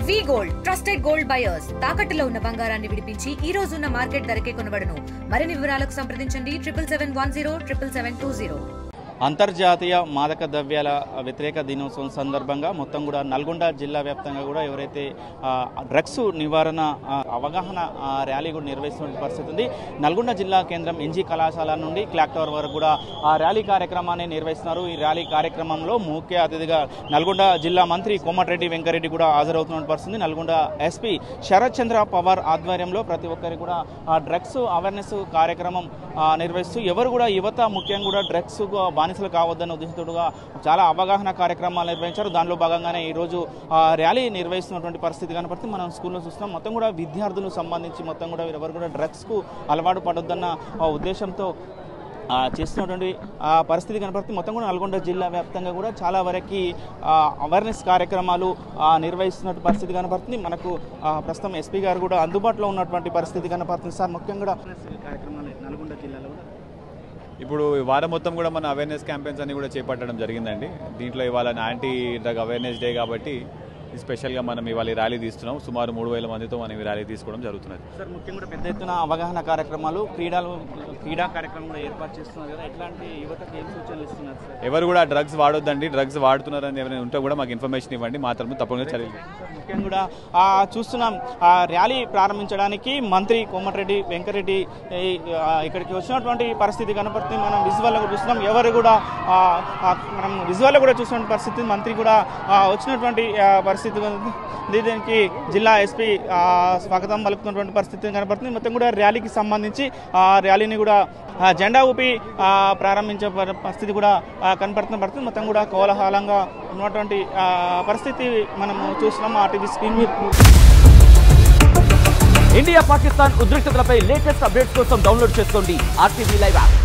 వి gold trusted gold buyers తాకట్టులో ఉన్న బంగారాన్ని విడిపించి ఈ రోజు ఉన్న మార్కెట్ ధరకే కొనబడును. మరిన్ని వివరాలకు సంప్రదించండి 7710772020. అంతర్జాతీయ మాదక ద్రవ్యాల వ్యతిరేక దినోత్సవం సందర్భంగా మొత్తం కూడా నల్గొండ జిల్లా వ్యాప్తంగా కూడా ఎవరైతే డ్రగ్స్ నివారణ అవగాహన ర్యాలీ కూడా నిర్వహిస్తున్న పరిస్థితి ఉంది. నల్గొండ జిల్లా కేంద్రం ఎన్జీ కళాశాల నుండి క్లాక్ టవర్ వరకు కూడా ఆ ర్యాలీ కార్యక్రమాన్ని నిర్వహిస్తున్నారు. ఈ ర్యాలీ కార్యక్రమంలో ముఖ్య అతిథిగా నల్గొండ జిల్లా మంత్రి కోమటిరెడ్డి వెంకరెడ్డి కూడా హాజరవుతున్న పరిస్థితి. నల్గొండ ఎస్పీ శరత్ చంద్ర పవార్ ఆధ్వర్యంలో ప్రతి ఒక్కరికి కూడా డ్రగ్స్ అవేర్నెస్ కార్యక్రమం నిర్వహిస్తూ ఎవరు కూడా యువత ముఖ్యంగా కూడా డ్రగ్స్ బానిసలు కావద్దన్న ఉద్దేశంతో చాలా అవగాహన కార్యక్రమాలు నిర్వహించారు. దానిలో భాగంగానే ఈరోజు ర్యాలీ నిర్వహిస్తున్నటువంటి పరిస్థితి కనపడుతుంది. మనం స్కూల్లో చూస్తున్నాం. మొత్తం కూడా విద్యార్థులకు సంబంధించి మొత్తం కూడా ఎవరు కూడా డ్రగ్స్కు అలవాటు పడొద్దన్న ఉద్దేశంతో చేస్తున్నటువంటి పరిస్థితి కనపడుతుంది. మొత్తం కూడా నల్గొండ జిల్లా వ్యాప్తంగా కూడా చాలా వరకు అవేర్నెస్ కార్యక్రమాలు నిర్వహిస్తున్న పరిస్థితి కనపడుతుంది. మనకు ప్రస్తుతం ఎస్పీ గారు కూడా అందుబాటులో ఉన్నటువంటి పరిస్థితి కనపడుతుంది. సార్ ముఖ్యంగా కార్యక్రమాలు నల్గొండ జిల్లాలో కూడా ఇప్పుడు వారం మొత్తం కూడా మన అవేర్నెస్ క్యాంపెయిన్స్ అన్ని కూడా చేపట్టడం జరిగిందండి. దీంట్లో ఇవాళ యాంటీ డ్రగ్ అవేర్నెస్ డే కాబట్టి స్పెషల్గా మనం ఇవాళ ర్యాలీ తీస్తున్నాం. సుమారు 3000 మందితో మనం ర్యాలీ తీసుకోవడం జరుగుతున్నది. సార్ ముఖ్యంగా పెద్ద ఎత్తున అవగాహన కార్యక్రమాలు క్రీడా కార్యక్రమం కూడా ఏర్పాటు చేస్తున్నారు కదా, ఎట్లాంటి యువతకు ఏం సూచనలు ఇస్తున్నారు సార్? ఎవరు కూడా డ్రగ్స్ వాడొద్దండి, డ్రగ్స్ వాడుతున్నారని ఎవరైనా ఉంటే కూడా మాకు ఇన్ఫర్మేషన్ ఇవ్వండి, మాత్రమే తప్పకుండా చర్యలు. ముఖ్యంగా కూడా చూస్తున్నాం ర్యాలీ ప్రారంభించడానికి మంత్రి కోమటిరెడ్డి వెంకరెడ్డి ఇక్కడికి వచ్చినటువంటి పరిస్థితి కనపడుతుంది. మనం విజువల్లో కూడా చూస్తున్నాం. ఎవరు కూడా మనం విజువల్లో కూడా చూస్తున్న పరిస్థితి మంత్రి కూడా వచ్చినటువంటి పరిస్థితి. దీనికి జిల్లా ఎస్పీ స్వాగతం పలుకుతున్నటువంటి పరిస్థితి కనబడుతుంది. మొత్తం కూడా ర్యాలీకి సంబంధించి ర్యాలీని కూడా జెండా ఊపి ప్రారంభించే పరిస్థితి కూడా కనపడుతుంది. మొత్తం కూడా కోలాహలంగా ఉన్నటువంటి పరిస్థితి మనం చూస్తున్నాం. ఆర్టీవీ స్క్రీన్ మీద ఇండియా పాకిస్తాన్ ఉద్రిక్తతలపై లేటెస్ట్ అప్డేట్స్ కోసం డౌన్లోడ్ చేసుకోండి RTV లైవ్ యాప్.